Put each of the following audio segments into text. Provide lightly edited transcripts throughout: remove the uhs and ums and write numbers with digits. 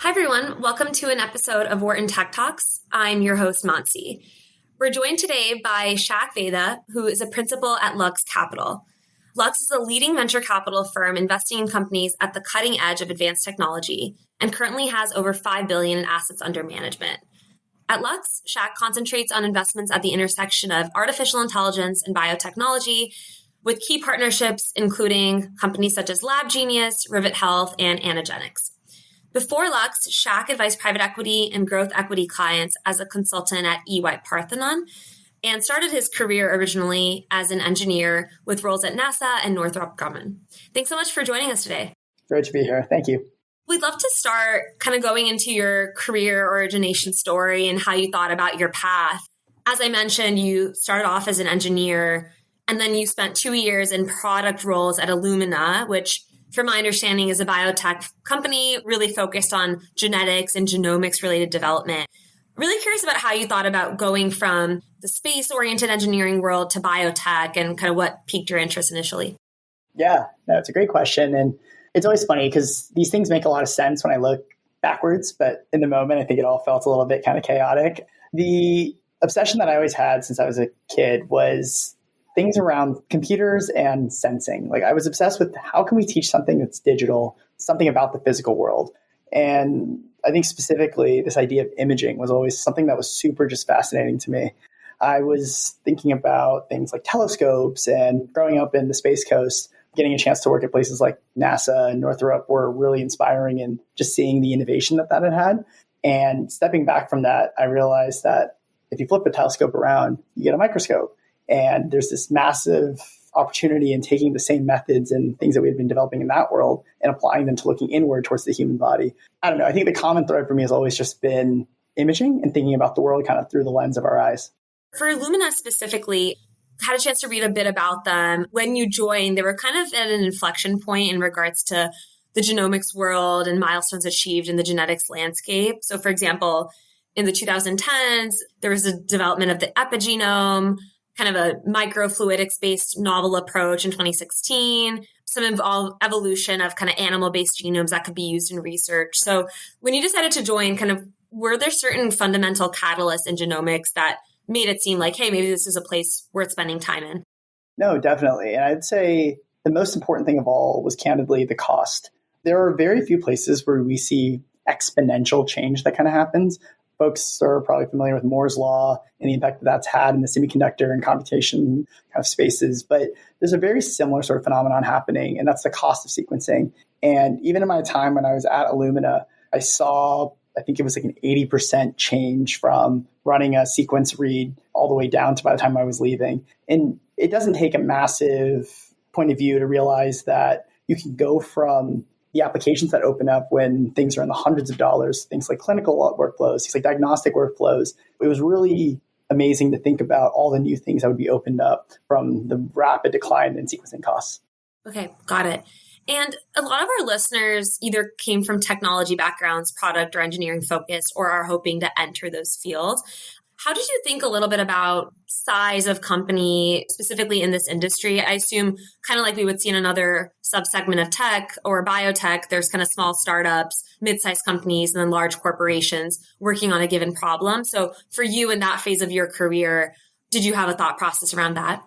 Hi, everyone. Welcome to an episode of Wharton Tech Talks. I'm your host, Manasi. We're joined today by Shaq Vayda, who is a principal at Lux Capital. Lux is a leading venture capital firm investing in companies at the cutting edge of advanced technology and currently has over $5 billion in assets under management. At Lux, Shaq concentrates on investments at the intersection of artificial intelligence and biotechnology, with key partnerships including companies such as LabGenius, Rivet Health, and Anagenics. Before Lux, Shaq advised private equity and growth equity clients as a consultant at EY Parthenon and started his career originally as an engineer with roles at NASA and Northrop Grumman. Thanks so much for joining us today. Great to be here. Thank you. We'd love to start kind of going into your career origination story and how you thought about your path. As I mentioned, you started off as an engineer, and then you spent 2 years in product roles at Illumina, which from my understanding is a biotech company really focused on genetics and genomics related development. Really curious about how you thought about going from the space-oriented engineering world to biotech and kind of what piqued your interest initially. Yeah, no, it's a great question. And it's always funny because these things make a lot of sense when I look backwards, but in the moment, I think it all felt a little bit kind of chaotic. The obsession that I always had since I was a kid was things around computers and sensing. Like I was obsessed with how can we teach something that's digital, something about the physical world. And I think specifically this idea of imaging was always something that was super just fascinating to me. I was thinking about things like telescopes, and growing up in the Space Coast, getting a chance to work at places like NASA and Northrop were really inspiring, and just seeing the innovation that had. And stepping back from that, I realized that if you flip a telescope around, you get a microscope. And there's this massive opportunity in taking the same methods and things that we had been developing in that world and applying them to looking inward towards the human body. I don't know. I think the common thread for me has always just been imaging and thinking about the world kind of through the lens of our eyes. For Illumina specifically, I had a chance to read a bit about them. When you joined, they were kind of at an inflection point in regards to the genomics world and milestones achieved in the genetics landscape. So for example, in the 2010s, there was a development of the epigenome, kind of a microfluidics-based novel approach in 2016, some evolution of kind of animal-based genomes that could be used in research. So when you decided to join, kind of were there certain fundamental catalysts in genomics that made it seem like, hey, maybe this is a place worth spending time in? No, definitely. And I'd say the most important thing of all was candidly the cost. There are very few places where we see exponential change that kind of happens. Folks are probably familiar with Moore's law and the impact that that's had in the semiconductor and computation kind of spaces. But there's a very similar sort of phenomenon happening, and that's the cost of sequencing. And even in my time when I was at Illumina, I saw, I think it was like an 80% change from running a sequence read all the way down to by the time I was leaving. And it doesn't take a massive point of view to realize that you can go from the applications that open up when things are in the hundreds of dollars, things like clinical workflows, things like diagnostic workflows. It was really amazing to think about all the new things that would be opened up from the rapid decline in sequencing costs. Okay, got it. And a lot of our listeners either came from technology backgrounds, product or engineering focused, or are hoping to enter those fields. How did you think a little bit about size of company, specifically in this industry? I assume kind of like we would see in another subsegment of tech or biotech, there's kind of small startups, mid-sized companies, and then large corporations working on a given problem. So for you in that phase of your career, did you have a thought process around that?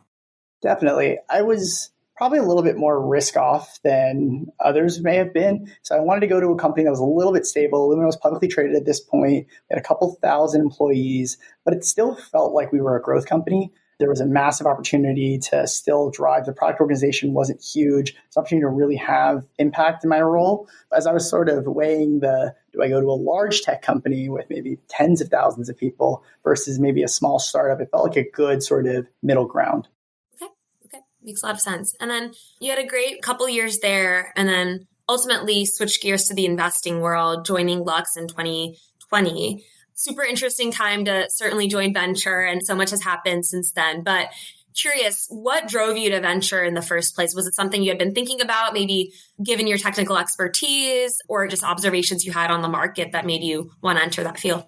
Definitely. I was probably a little bit more risk off than others may have been. So I wanted to go to a company that was a little bit stable. Illumina was publicly traded at this point. We had a couple thousand employees, but it still felt like we were a growth company. There was a massive opportunity to still drive. The product organization wasn't huge. It's an opportunity to really have impact in my role. As I was sort of weighing do I go to a large tech company with maybe tens of thousands of people versus maybe a small startup, it felt like a good sort of middle ground. Makes a lot of sense. And then you had a great couple years there and then ultimately switched gears to the investing world, joining Lux in 2020. Super interesting time to certainly join venture, and so much has happened since then. But curious, what drove you to venture in the first place? Was it something you had been thinking about, maybe given your technical expertise, or just observations you had on the market that made you want to enter that field?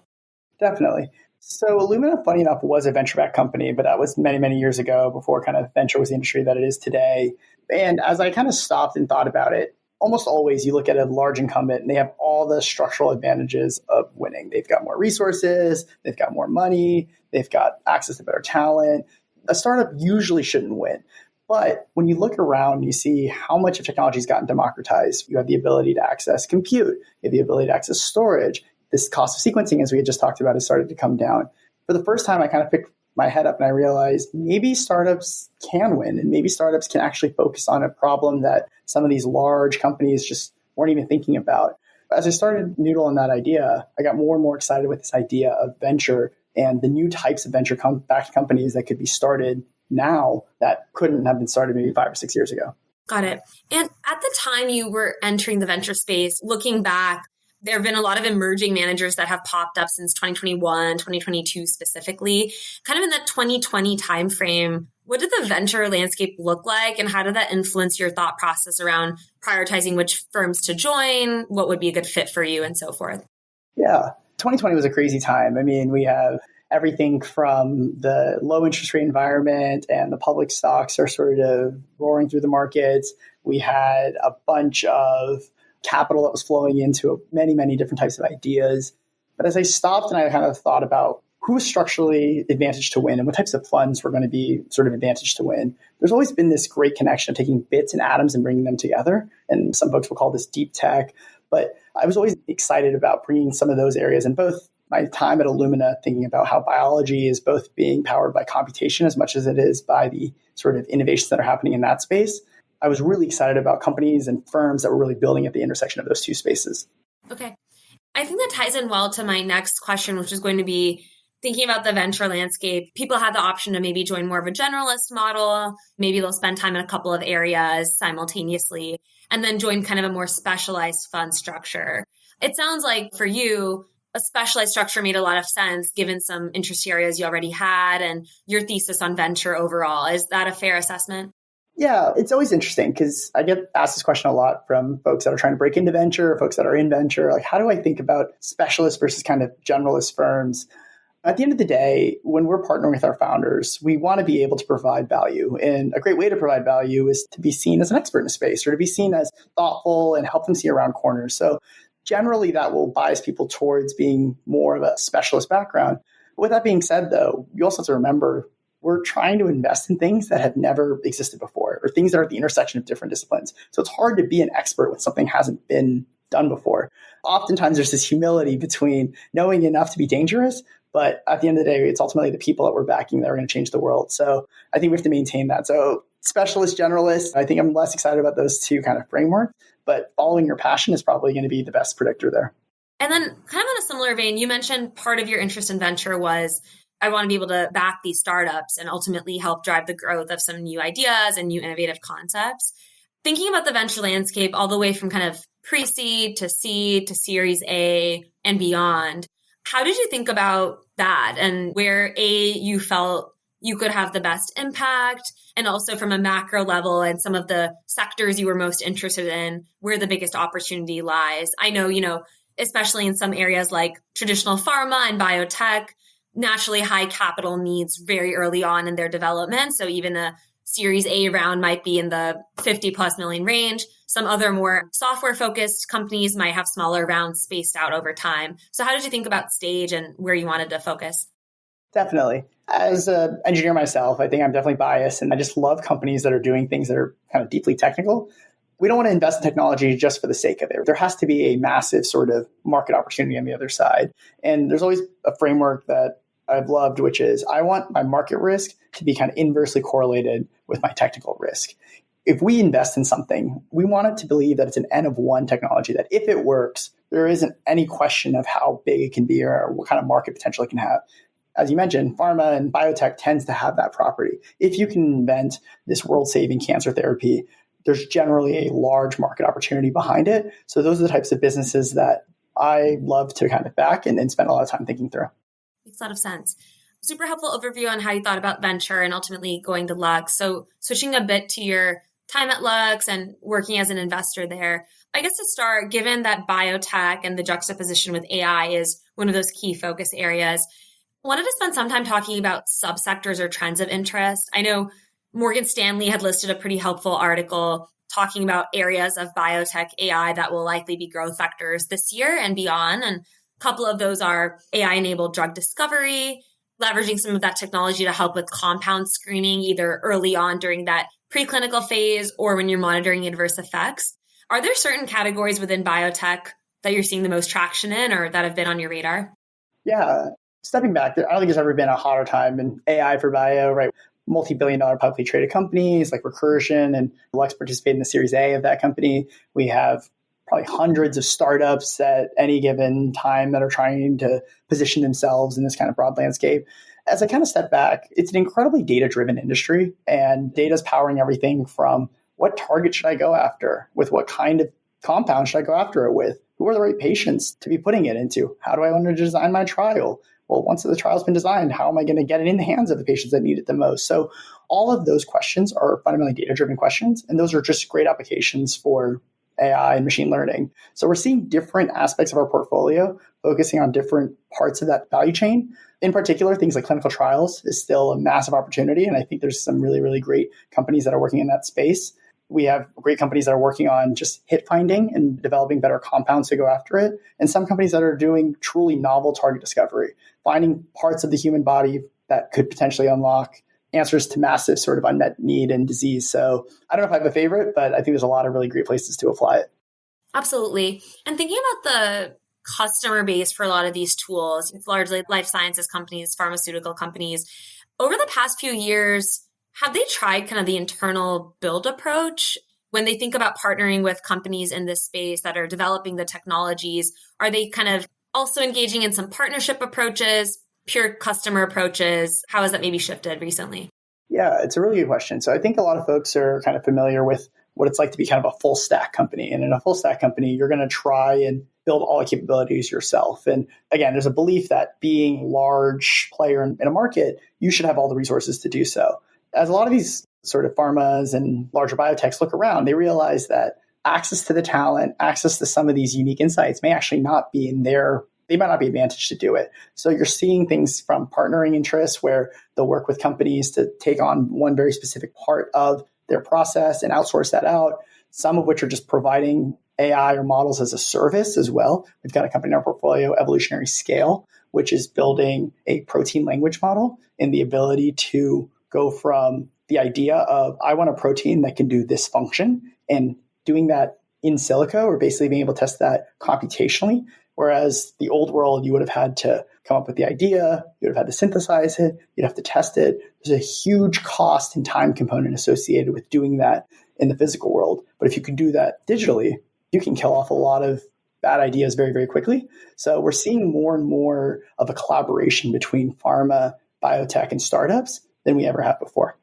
Definitely. So Illumina, funny enough, was a venture-backed company, but that was many, many years ago before kind of venture was the industry that it is today. And as I kind of stopped and thought about it, almost always you look at a large incumbent and they have all the structural advantages of winning. They've got more resources, they've got more money, they've got access to better talent. A startup usually shouldn't win. But when you look around, you see how much of technology has gotten democratized. You have the ability to access compute, you have the ability to access storage. This cost of sequencing, as we had just talked about, has started to come down. For the first time, I kind of picked my head up and I realized maybe startups can win and maybe startups can actually focus on a problem that some of these large companies just weren't even thinking about. As I started noodling that idea, I got more and more excited with this idea of venture and the new types of venture-backed companies that could be started now that couldn't have been started maybe 5 or 6 years ago. Got it. And at the time you were entering the venture space, looking back, there have been a lot of emerging managers that have popped up since 2021, 2022 specifically. Kind of in that 2020 timeframe, what did the venture landscape look like and how did that influence your thought process around prioritizing which firms to join, what would be a good fit for you and so forth? Yeah, 2020 was a crazy time. I mean, we have everything from the low interest rate environment and the public stocks are sort of roaring through the markets. We had a bunch of capital that was flowing into many, many different types of ideas. But as I stopped and I kind of thought about who was structurally advantaged to win and what types of funds were going to be sort of advantaged to win, there's always been this great connection of taking bits and atoms and bringing them together. And some folks will call this deep tech. But I was always excited about bringing some of those areas in both my time at Illumina, thinking about how biology is both being powered by computation as much as it is by the sort of innovations that are happening in that space. I was really excited about companies and firms that were really building at the intersection of those two spaces. Okay. I think that ties in well to my next question, which is going to be thinking about the venture landscape. People have the option to maybe join more of a generalist model. Maybe they'll spend time in a couple of areas simultaneously and then join kind of a more specialized fund structure. It sounds like for you, a specialized structure made a lot of sense given some interest areas you already had and your thesis on venture overall. Is that a fair assessment? Yeah, it's always interesting because I get asked this question a lot from folks that are trying to break into venture, folks that are in venture. Like, how do I think about specialist versus kind of generalist firms? At the end of the day, when we're partnering with our founders, we want to be able to provide value. And a great way to provide value is to be seen as an expert in a space or to be seen as thoughtful and help them see around corners. So generally, that will bias people towards being more of a specialist background. With that being said, though, you also have to remember we're trying to invest in things that have never existed before or things that are at the intersection of different disciplines. So it's hard to be an expert when something hasn't been done before. Oftentimes, there's this humility between knowing enough to be dangerous, but at the end of the day, it's ultimately the people that we're backing that are going to change the world. So I think we have to maintain that. So specialist, generalist, I think I'm less excited about those two kind of frameworks, but following your passion is probably going to be the best predictor there. And then kind of in a similar vein, you mentioned part of your interest in venture was I want to be able to back these startups and ultimately help drive the growth of some new ideas and new innovative concepts. Thinking about the venture landscape all the way from kind of pre-seed to seed to Series A and beyond, how did you think about that and where you felt you could have the best impact and also from a macro level and some of the sectors you were most interested in, where the biggest opportunity lies? I know, especially in some areas like traditional pharma and biotech, naturally high capital needs very early on in their development. So even a Series A round might be in the 50 plus million range. Some other more software focused companies might have smaller rounds spaced out over time. So how did you think about stage and where you wanted to focus? Definitely. As an engineer myself, I think I'm definitely biased and I just love companies that are doing things that are kind of deeply technical. We don't want to invest in technology just for the sake of it. There has to be a massive sort of market opportunity on the other side. And there's always a framework that I've loved, which is I want my market risk to be kind of inversely correlated with my technical risk. If we invest in something, we want it to believe that it's an N of one technology, that if it works, there isn't any question of how big it can be or what kind of market potential it can have. As you mentioned, pharma and biotech tends to have that property. If you can invent this world-saving cancer therapy, there's generally a large market opportunity behind it. So those are the types of businesses that I love to kind of back and spend a lot of time thinking through. Makes a lot of sense. Super helpful overview on how you thought about venture and ultimately going to Lux. So switching a bit to your time at Lux and working as an investor there, I guess to start, given that biotech and the juxtaposition with AI is one of those key focus areas, I wanted to spend some time talking about subsectors or trends of interest. I know Morgan Stanley had listed a pretty helpful article talking about areas of biotech AI that will likely be growth vectors this year and beyond. And a couple of those are AI-enabled drug discovery, leveraging some of that technology to help with compound screening, either early on during that preclinical phase or when you're monitoring adverse effects. Are there certain categories within biotech that you're seeing the most traction in or that have been on your radar? Yeah. Stepping back, I don't think there's ever been a hotter time in AI for bio, right? Multi-billion-dollar publicly traded companies like Recursion and Lux participate in the Series A of that company. We have probably hundreds of startups at any given time that are trying to position themselves in this kind of broad landscape. As I kind of step back, it's an incredibly data-driven industry, and data is powering everything from what target should I go after? With what kind of compound should I go after it with? Who are the right patients to be putting it into? How do I want to design my trial? Well, once the trial's been designed, how am I going to get it in the hands of the patients that need it the most? So all of those questions are fundamentally data-driven questions, and those are just great applications for AI and machine learning. So we're seeing different aspects of our portfolio focusing on different parts of that value chain. In particular, things like clinical trials is still a massive opportunity, and I think there's some really, really great companies that are working in that space. We have great companies that are working on just hit finding and developing better compounds to go after it. And some companies that are doing truly novel target discovery, finding parts of the human body that could potentially unlock answers to massive sort of unmet need and disease. So I don't know if I have a favorite, but I think there's a lot of really great places to apply it. Absolutely. And thinking about the customer base for a lot of these tools, it's largely life sciences companies, pharmaceutical companies. Over the past few years, have they tried kind of the internal build approach? When they think about partnering with companies in this space that are developing the technologies, are they kind of also engaging in some partnership approaches, pure customer approaches? How has that maybe shifted recently? Yeah, it's a really good question. So I think a lot of folks are kind of familiar with what it's like to be kind of a full stack company. And in a full stack company, you're going to try and build all the capabilities yourself. And again, there's a belief that being large player in a market, you should have all the resources to do so. As a lot of these sort of pharmas and larger biotechs look around, they realize that access to the talent, access to some of these unique insights may actually not be in their, they might not be advantaged to do it. So you're seeing things from partnering interests where they'll work with companies to take on one very specific part of their process and outsource that out, some of which are just providing AI or models as a service as well. We've got a company in our portfolio, Evolutionary Scale, which is building a protein language model and the ability to go from the idea of, I want a protein that can do this function, and doing that in silico, or basically being able to test that computationally. Whereas the old world, you would have had to come up with the idea, you would have had to synthesize it, you'd have to test it. There's a huge cost and time component associated with doing that in the physical world. But if you can do that digitally, you can kill off a lot of bad ideas very, very quickly. So we're seeing more and more of a collaboration between pharma, biotech, and startups than we ever have before.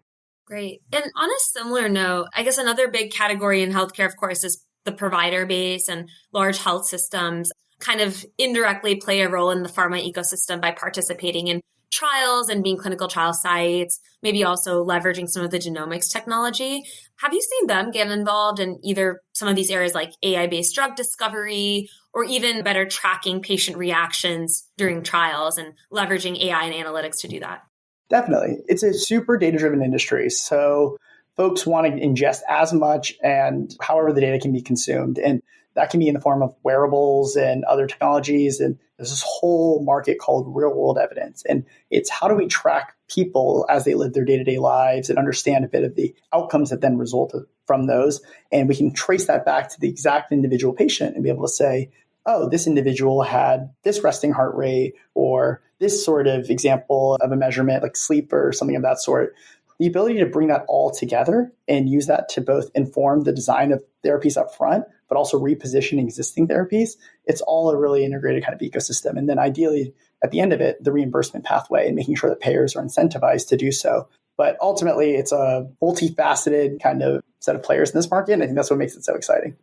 Great. And on a similar note, I guess another big category in healthcare, of course, is the provider base, and large health systems kind of indirectly play a role in the pharma ecosystem by participating in trials and being clinical trial sites, maybe also leveraging some of the genomics technology. Have you seen them get involved in either some of these areas like AI-based drug discovery, or even better tracking patient reactions during trials and leveraging AI and analytics to do that? Definitely. It's a super data-driven industry. So folks want to ingest as much and however the data can be consumed. And that can be in the form of wearables and other technologies. And there's this whole market called real-world evidence. And it's how do we track people as they live their day-to-day lives and understand a bit of the outcomes that then result from those. And we can trace that back to the exact individual patient and be able to say, oh, this individual had this resting heart rate, or this sort of example of a measurement like sleep or something of that sort. The ability to bring that all together and use that to both inform the design of therapies up front, but also reposition existing therapies, it's all a really integrated kind of ecosystem. And then ideally, at the end of it, the reimbursement pathway and making sure that payers are incentivized to do so. But ultimately, it's a multifaceted kind of set of players in this market. And I think that's what makes it so exciting.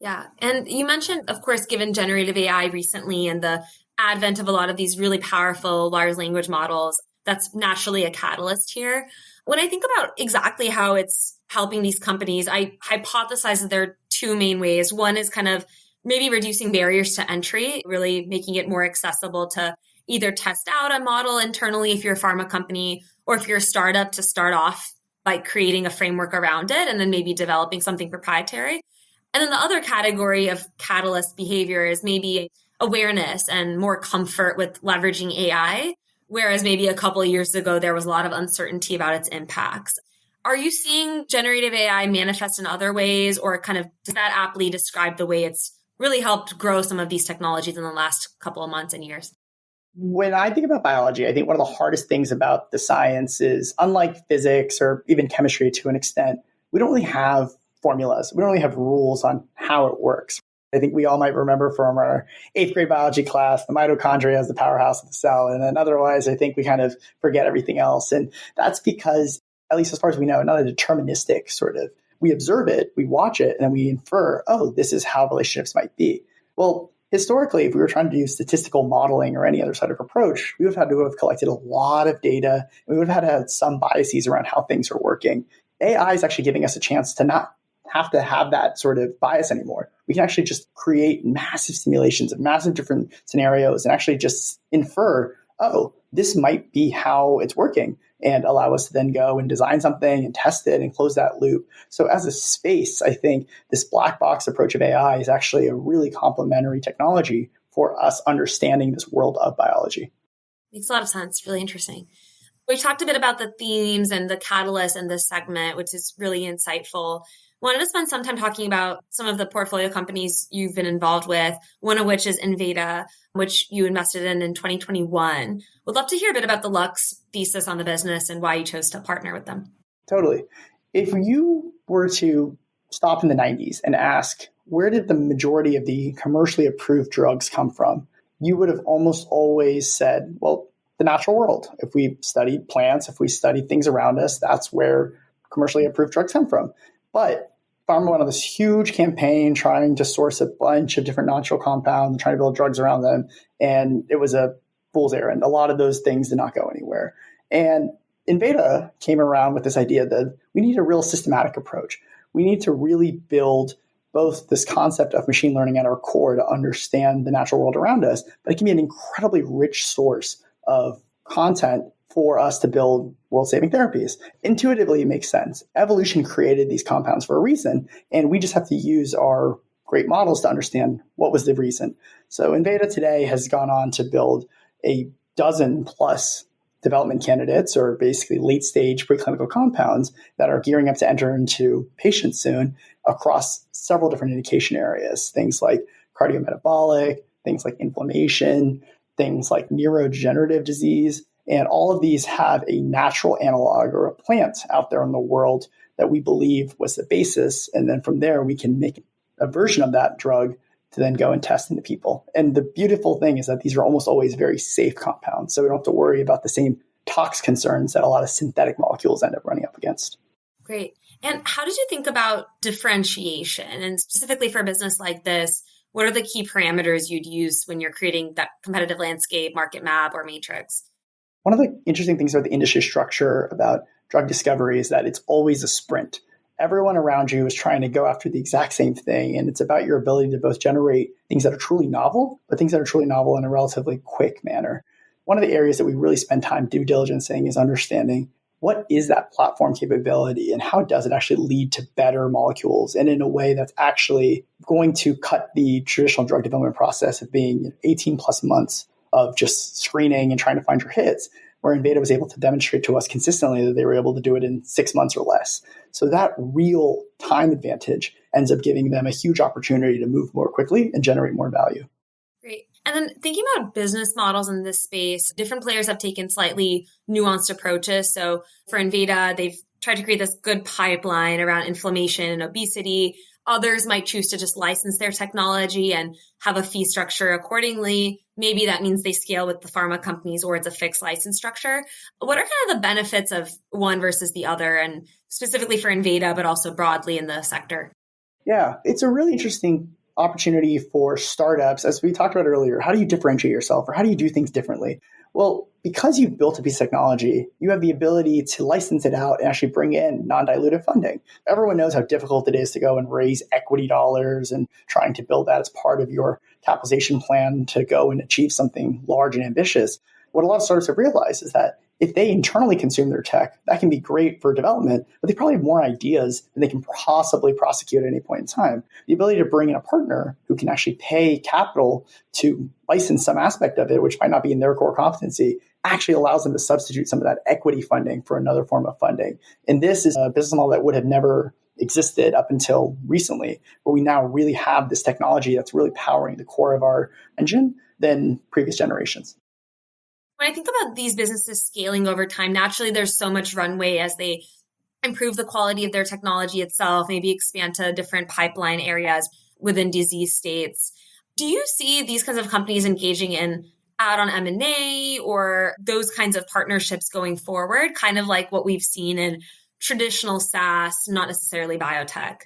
Yeah. And you mentioned, of course, given generative AI recently and the advent of a lot of these really powerful large language models, that's naturally a catalyst here. When I think about exactly how it's helping these companies, I hypothesize that there are two main ways. One is kind of maybe reducing barriers to entry, really making it more accessible to either test out a model internally if you're a pharma company, or if you're a startup to start off by creating a framework around it and then maybe developing something proprietary. And then the other category of catalyst behavior is maybe awareness and more comfort with leveraging AI, whereas maybe a couple of years ago, there was a lot of uncertainty about its impacts. Are you seeing generative AI manifest in other ways, or kind of does that aptly describe the way it's really helped grow some of these technologies in the last couple of months and years? When I think about biology, I think one of the hardest things about the science is, unlike physics or even chemistry to an extent, we don't really have formulas. We don't really have rules on how it works. I think we all might remember from our 8th grade biology class, the mitochondria as the powerhouse of the cell. And then otherwise, I think we kind of forget everything else. And that's because, at least as far as we know, not a deterministic sort of, we observe it, we watch it, and then we infer, oh, this is how relationships might be. Well, historically, if we were trying to do statistical modeling or any other sort of approach, we would have had to have collected a lot of data. And we would have had to have some biases around how things are working. AI is actually giving us a chance to not have to have that sort of bias anymore. We can actually just create massive simulations of massive different scenarios and actually just infer, oh, this might be how it's working, and allow us to then go and design something and test it and close that loop. So as a space, I think this black box approach of AI is actually a really complementary technology for us understanding this world of biology. Makes a lot of sense. Really interesting. We talked a bit about the themes and the catalyst in this segment, which is really insightful. Wanted to spend some time talking about some of the portfolio companies you've been involved with, one of which is Vayda, which you invested in 2021. Would love to hear a bit about the Lux thesis on the business and why you chose to partner with them. Totally. If you were to stop in the 90s and ask, where did the majority of the commercially approved drugs come from? You would have almost always said, well, the natural world. If we studied plants, if we studied things around us, that's where commercially approved drugs come from. But pharma went on this huge campaign trying to source a bunch of different natural compounds and trying to build drugs around them. And it was a fool's errand. A lot of those things did not go anywhere. And Vayda came around with this idea that we need a real systematic approach. We need to really build both this concept of machine learning at our core to understand the natural world around us, but it can be an incredibly rich source of content for us to build world-saving therapies. Intuitively, it makes sense. Evolution created these compounds for a reason, and we just have to use our great models to understand what was the reason. So Vayda today has gone on to build a dozen plus development candidates, or basically late-stage preclinical compounds that are gearing up to enter into patients soon across several different indication areas, things like cardiometabolic, things like inflammation, things like neurodegenerative disease. And all of these have a natural analog or a plant out there in the world that we believe was the basis. And then from there, we can make a version of that drug to then go and test into people. And the beautiful thing is that these are almost always very safe compounds. So we don't have to worry about the same tox concerns that a lot of synthetic molecules end up running up against. Great. And how did you think about differentiation? And specifically for a business like this, what are the key parameters you'd use when you're creating that competitive landscape, market map, or matrix? One of the interesting things about the industry structure about drug discovery is that it's always a sprint. Everyone around you is trying to go after the exact same thing, and it's about your ability to both generate things that are truly novel, but things that are truly novel in a relatively quick manner. One of the areas that we really spend time due diligencing is understanding what is that platform capability and how does it actually lead to better molecules, and in a way that's actually going to cut the traditional drug development process of being 18 plus months of just screening and trying to find your hits, where Vayda was able to demonstrate to us consistently that they were able to do it in 6 months or less. So that real time advantage ends up giving them a huge opportunity to move more quickly and generate more value. Great. And then thinking about business models in this space, different players have taken slightly nuanced approaches. So for Vayda, they've tried to create this good pipeline around inflammation and obesity. Others might choose to just license their technology and have a fee structure accordingly. Maybe that means they scale with the pharma companies, or it's a fixed license structure. What are kind of the benefits of one versus the other, and specifically for Vayda, but also broadly in the sector? Yeah, it's a really interesting opportunity for startups. As we talked about earlier, how do you differentiate yourself, or how do you do things differently? Well, because you've built a piece of technology, you have the ability to license it out and actually bring in non-dilutive funding. Everyone knows how difficult it is to go and raise equity dollars and trying to build that as part of your capitalization plan to go and achieve something large and ambitious. What a lot of startups have realized is that if they internally consume their tech, that can be great for development, but they probably have more ideas than they can possibly prosecute at any point in time. The ability to bring in a partner who can actually pay capital to license some aspect of it, which might not be in their core competency, actually allows them to substitute some of that equity funding for another form of funding. And this is a business model that would have never existed up until recently, where we now really have this technology that's really powering the core of our engine than previous generations. When I think about these businesses scaling over time, naturally there's so much runway as they improve the quality of their technology itself, maybe expand to different pipeline areas within disease states. Do you see these kinds of companies engaging in add-on M&A or those kinds of partnerships going forward, kind of like what we've seen in traditional SaaS, not necessarily biotech?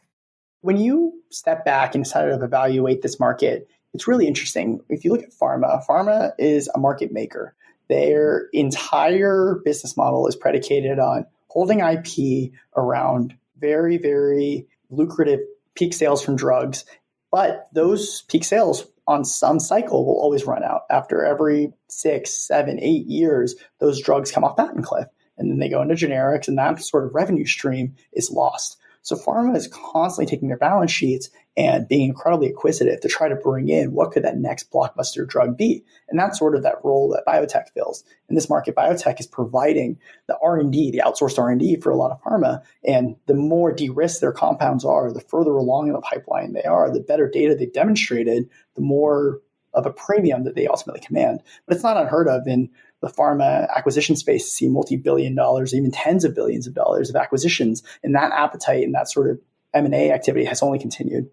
When you step back and try to evaluate this market, it's really interesting. If you look at pharma is a market maker. Their entire business model is predicated on holding IP around very, very lucrative peak sales from drugs. But those peak sales on some cycle will always run out. After every 6, 7, 8 years, those drugs come off patent cliff. And then they go into generics, and that sort of revenue stream is lost. So pharma is constantly taking their balance sheets and being incredibly acquisitive to try to bring in what could that next blockbuster drug be. And that's sort of that role that biotech fills. In this market, biotech is providing the R&D, the outsourced R&D for a lot of pharma. And the more de-risked their compounds are, the further along in the pipeline they are, the better data they've demonstrated, the more of a premium that they ultimately command. But it's not unheard of in the pharma acquisition space to see multi-billion dollars, even tens of billions of dollars of acquisitions. And that appetite and that sort of M&A activity has only continued.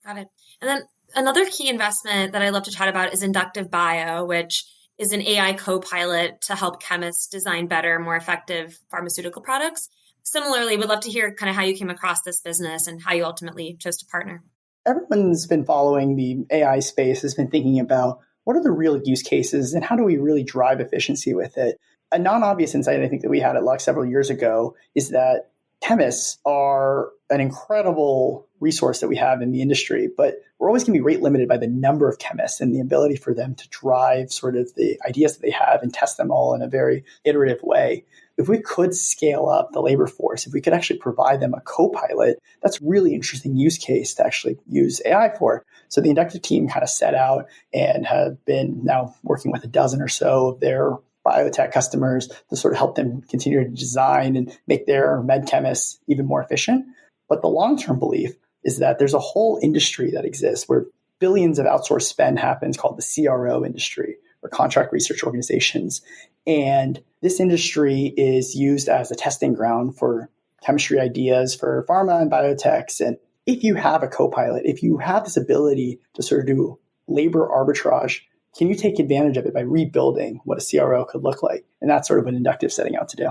Got it. And then another key investment that I love to chat about is Inductive Bio, which is an AI co-pilot to help chemists design better, more effective pharmaceutical products. Similarly, would love to hear kind of how you came across this business and how you ultimately chose to partner. Everyone's been following the AI space, has been thinking about what are the real use cases and how do we really drive efficiency with it? A non-obvious insight I think that we had at Lux several years ago is that chemists are an incredible resource that we have in the industry, but we're always going to be rate limited by the number of chemists and the ability for them to drive sort of the ideas that they have and test them all in a very iterative way. If we could scale up the labor force, if we could actually provide them a co-pilot, that's a really interesting use case to actually use AI for. So the Inductive team kind of set out and have been now working with a dozen or so of their biotech customers to sort of help them continue to design and make their med chemists even more efficient. But the long-term belief is that there's a whole industry that exists where billions of outsourced spend happens called the CRO industry, or contract research organizations. And this industry is used as a testing ground for chemistry ideas for pharma and biotechs. And if you have a co-pilot, if you have this ability to sort of do labor arbitrage, can you take advantage of it by rebuilding what a CRO could look like? And that's sort of what Inductive setting out to do.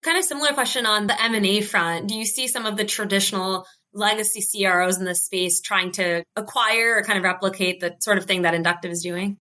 Kind of similar question on the M&A front. Do you see some of the traditional legacy CROs in this space trying to acquire or kind of replicate the sort of thing that Inductive is doing?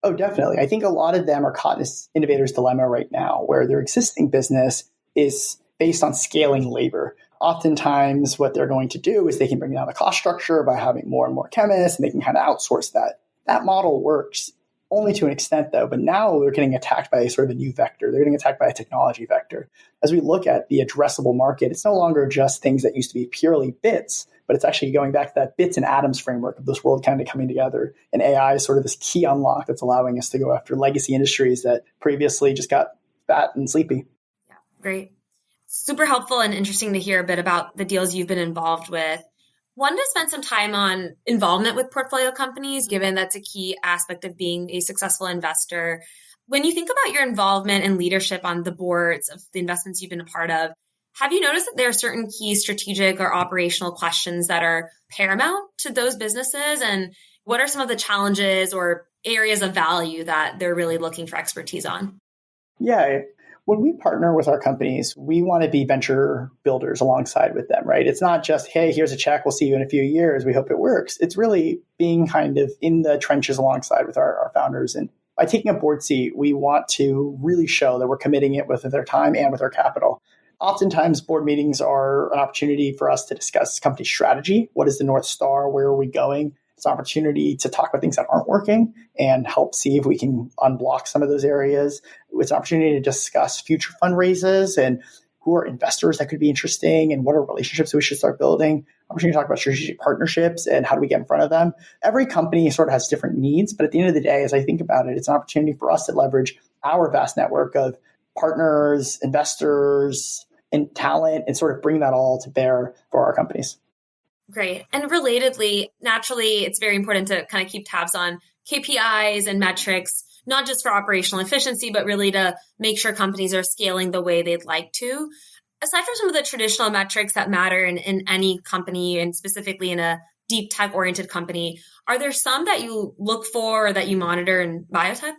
Oh, definitely. I think a lot of them are caught in this innovator's dilemma right now, where their existing business is based on scaling labor. Oftentimes, what they're going to do is they can bring down the cost structure by having more and more chemists, and they can kind of outsource that. That model works only to an extent, though. But now they're getting attacked by sort of a new vector. They're getting attacked by a technology vector. As we look at the addressable market, it's no longer just things that used to be purely bits, but it's actually going back to that bits and atoms framework of this world kind of coming together. And AI is sort of this key unlock that's allowing us to go after legacy industries that previously just got fat and sleepy. Yeah, great. Super helpful and interesting to hear a bit about the deals you've been involved with. Wanted to spend some time on involvement with portfolio companies, given that's a key aspect of being a successful investor. When you think about your involvement and leadership on the boards of the investments you've been a part of, have you noticed that there are certain key strategic or operational questions that are paramount to those businesses? And what are some of the challenges or areas of value that they're really looking for expertise on? Yeah. When we partner with our companies, we want to be venture builders alongside with them, right? It's not just, hey, here's a check, we'll see you in a few years, we hope it works. It's really being kind of in the trenches alongside with our founders. And by taking a board seat, we want to really show that we're committing it with their time and with our capital. Oftentimes, board meetings are an opportunity for us to discuss company strategy. What is the North Star? Where are we going? It's an opportunity to talk about things that aren't working and help see if we can unblock some of those areas. It's an opportunity to discuss future fundraisers and who are investors that could be interesting and what are relationships we should start building. Opportunity to talk about strategic partnerships and how do we get in front of them. Every company sort of has different needs, but at the end of the day, as I think about it, it's an opportunity for us to leverage our vast network of partners, investors, and talent and sort of bring that all to bear for our companies. Great. And relatedly, naturally, it's very important to kind of keep tabs on KPIs and metrics, not just for operational efficiency, but really to make sure companies are scaling the way they'd like to. Aside from some of the traditional metrics that matter in any company, and specifically in a deep tech-oriented company, are there some that you look for or that you monitor in biotech?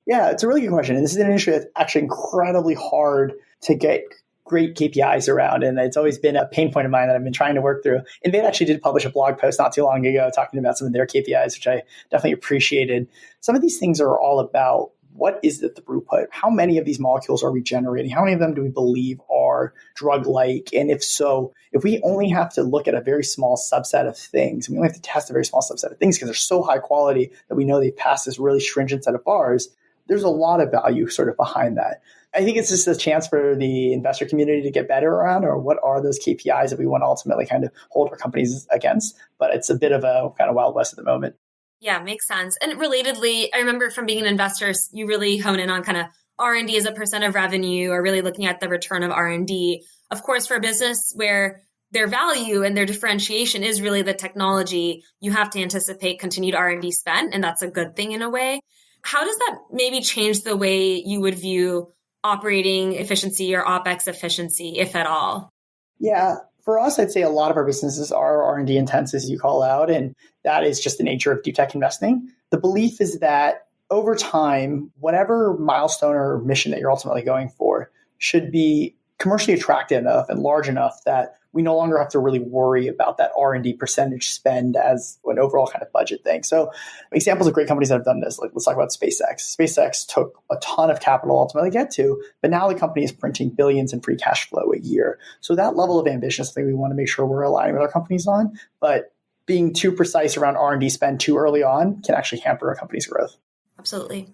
Yeah, it's a really good question. And this is an industry that's actually incredibly hard to get great KPIs around. And it's always been a pain point of mine that I've been trying to work through. And they actually did publish a blog post not too long ago talking about some of their KPIs, which I definitely appreciated. Some of these things are all about what is the throughput? How many of these molecules are we generating? How many of them do we believe are drug-like? And if so, if we only have to look at a very small subset of things, we only have to test a very small subset of things because they're so high quality that we know they pass this really stringent set of bars, there's a lot of value sort of behind that. I think it's just a chance for the investor community to get better around, or what are those KPIs that we want to ultimately kind of hold our companies against. But it's a bit of a kind of Wild West at the moment. Yeah, makes sense. And relatedly, I remember from being an investor, you really hone in on kind of R&D as a percent of revenue, or really looking at the return of R&D. Of course, for a business where their value and their differentiation is really the technology, you have to anticipate continued R&D spend, and that's a good thing in a way. How does that maybe change the way you would view operating efficiency or OpEx efficiency, if at all? Yeah, for us, I'd say a lot of our businesses are R&D intense, as you call out, and that is just the nature of deep tech investing. The belief is that over time, whatever milestone or mission that you're ultimately going for should be commercially attractive enough and large enough that we no longer have to really worry about that R&D percentage spend as an overall kind of budget thing. So examples of great companies that have done this, like let's talk about SpaceX. SpaceX took a ton of capital ultimately to get to, but now the company is printing billions in free cash flow a year. So that level of ambition is something we want to make sure we're aligning with our companies on. But being too precise around R&D spend too early on can actually hamper a company's growth. Absolutely.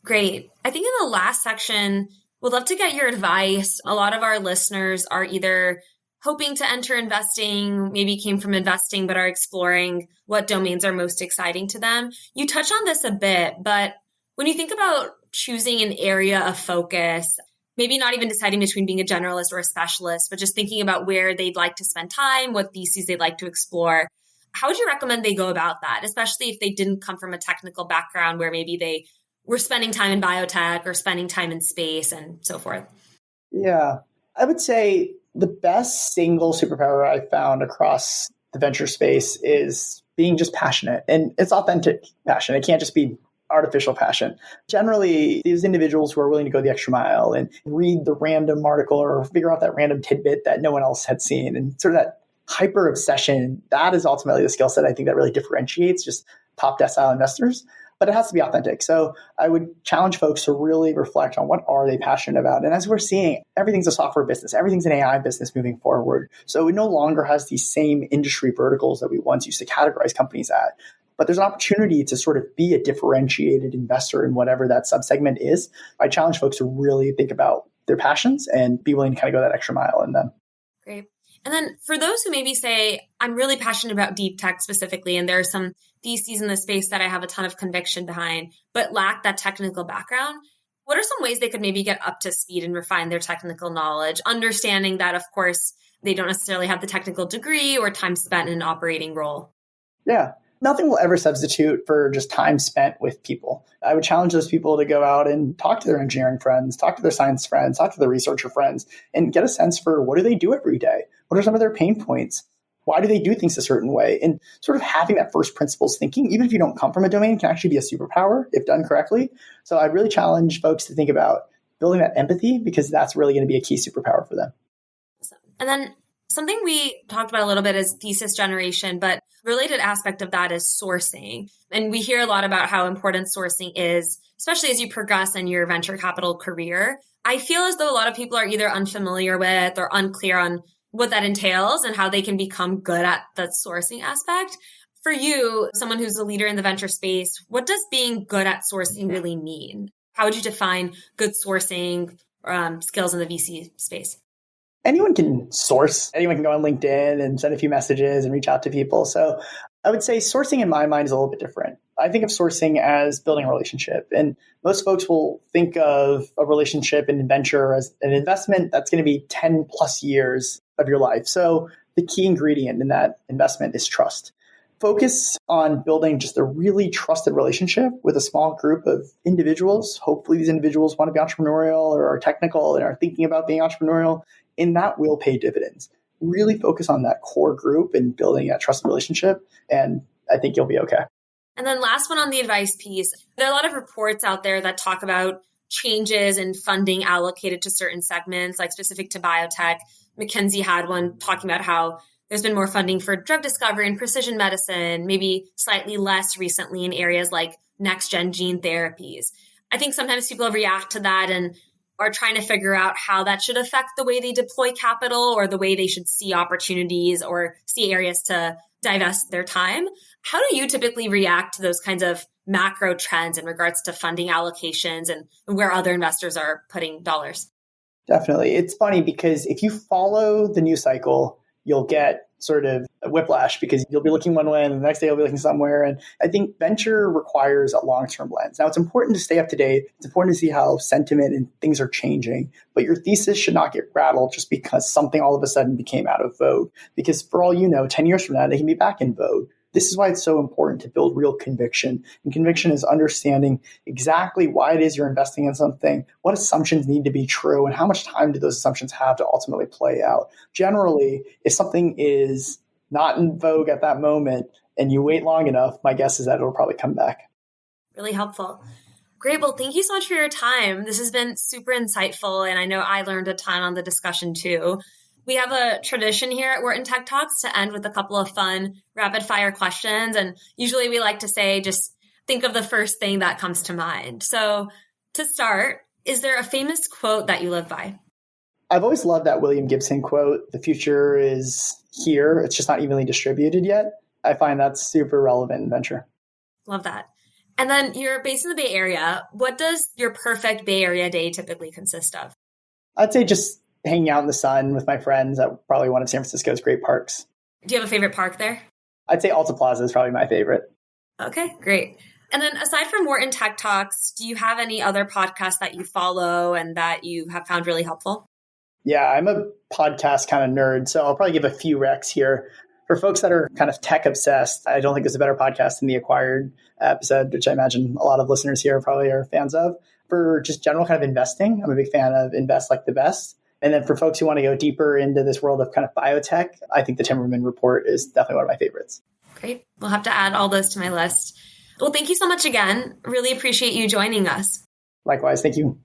Great. I think in the last section, we'd love to get your advice. A lot of our listeners are either hoping to enter investing, maybe came from investing, but are exploring what domains are most exciting to them. You touch on this a bit, but when you think about choosing an area of focus, maybe not even deciding between being a generalist or a specialist, but just thinking about where they'd like to spend time, what theses they'd like to explore, how would you recommend they go about that, especially if they didn't come from a technical background where maybe they were spending time in biotech or spending time in space and so forth? Yeah, I would say the best single superpower I've found across the venture space is being just passionate. And it's authentic passion. It can't just be artificial passion. Generally, these individuals who are willing to go the extra mile and read the random article or figure out that random tidbit that no one else had seen, and sort of that hyper obsession, that is ultimately the skill set I think that really differentiates just top decile investors. But it has to be authentic. So I would challenge folks to really reflect on what are they passionate about. And as we're seeing, everything's a software business. Everything's an AI business moving forward. So it no longer has these same industry verticals that we once used to categorize companies at. But there's an opportunity to sort of be a differentiated investor in whatever that subsegment is. I challenge folks to really think about their passions and be willing to kind of go that extra mile in them. Great. And then for those who maybe say, I'm really passionate about deep tech specifically, and there are some theses in the space that I have a ton of conviction behind, but lack that technical background, what are some ways they could maybe get up to speed and refine their technical knowledge, understanding that, of course, they don't necessarily have the technical degree or time spent in an operating role? Yeah. Nothing will ever substitute for just time spent with people. I would challenge those people to go out and talk to their engineering friends, talk to their science friends, talk to their researcher friends, and get a sense for what do they do every day? What are some of their pain points? Why do they do things a certain way? And sort of having that first principles thinking, even if you don't come from a domain, can actually be a superpower if done correctly. So I really challenge folks to think about building that empathy, because that's really going to be a key superpower for them. And then something we talked about a little bit is thesis generation, but related aspect of that is sourcing. And we hear a lot about how important sourcing is, especially as you progress in your venture capital career. I feel as though a lot of people are either unfamiliar with or unclear on what that entails and how they can become good at the sourcing aspect. For you, someone who's a leader in the venture space, what does being good at sourcing really mean? How would you define good sourcing skills in the VC space? Anyone can source. Anyone can go on LinkedIn and send a few messages and reach out to people. So I would say sourcing in my mind is a little bit different. I think of sourcing as building a relationship. And most folks will think of a relationship in venture as an investment that's going to be 10 plus years of your life. So the key ingredient in that investment is trust. Focus on building just a really trusted relationship with a small group of individuals. Hopefully these individuals want to be entrepreneurial or are technical and are thinking about being entrepreneurial, and that will pay dividends. Really focus on that core group and building that trusted relationship, and I think you'll be okay. And then last one on the advice piece, there are a lot of reports out there that talk about changes in funding allocated to certain segments, like specific to biotech. McKinsey had one talking about how there's been more funding for drug discovery and precision medicine, maybe slightly less recently in areas like next-gen gene therapies. I think sometimes people react to that and are trying to figure out how that should affect the way they deploy capital or the way they should see opportunities or see areas to divest their time. How do you typically react to those kinds of macro trends in regards to funding allocations and where other investors are putting dollars? Definitely. It's funny because if you follow the news cycle, you'll get sort of a whiplash because you'll be looking one way and the next day you'll be looking somewhere. And I think venture requires a long-term lens. Now, it's important to stay up to date. It's important to see how sentiment and things are changing. But your thesis should not get rattled just because something all of a sudden became out of vogue. Because for all you know, 10 years from now, they can be back in vogue. This is why it's so important to build real conviction. And conviction is understanding exactly why it is you're investing in something, what assumptions need to be true, and how much time do those assumptions have to ultimately play out. Generally, if something is not in vogue at that moment and you wait long enough, my guess is that it'll probably come back. Really helpful. Great. Well, thank you so much for your time. This has been super insightful, and I know I learned a ton on the discussion too. We have a tradition here at Wharton Tech Talks to end with a couple of fun rapid fire questions. And usually we like to say, just think of the first thing that comes to mind. So to start, is there a famous quote that you live by? I've always loved that William Gibson quote, "The future is here. It's just not evenly distributed yet." I find that's super relevant in venture. Love that. And then you're based in the Bay Area. What does your perfect Bay Area day typically consist of? I'd say just hanging out in the sun with my friends at probably one of San Francisco's great parks. Do you have a favorite park there? I'd say Alta Plaza is probably my favorite. Okay, great. And then aside from Wharton Tech Talks, do you have any other podcasts that you follow and that you have found really helpful? Yeah, I'm a podcast kind of nerd, so I'll probably give a few recs here. For folks that are kind of tech obsessed, I don't think there's a better podcast than the Acquired episode, which I imagine a lot of listeners here probably are fans of. For just general kind of investing, I'm a big fan of Invest Like the Best. And then for folks who want to go deeper into this world of kind of biotech, I think the Timmerman Report is definitely one of my favorites. Great. We'll have to add all those to my list. Well, thank you so much again. Really appreciate you joining us. Likewise. Thank you.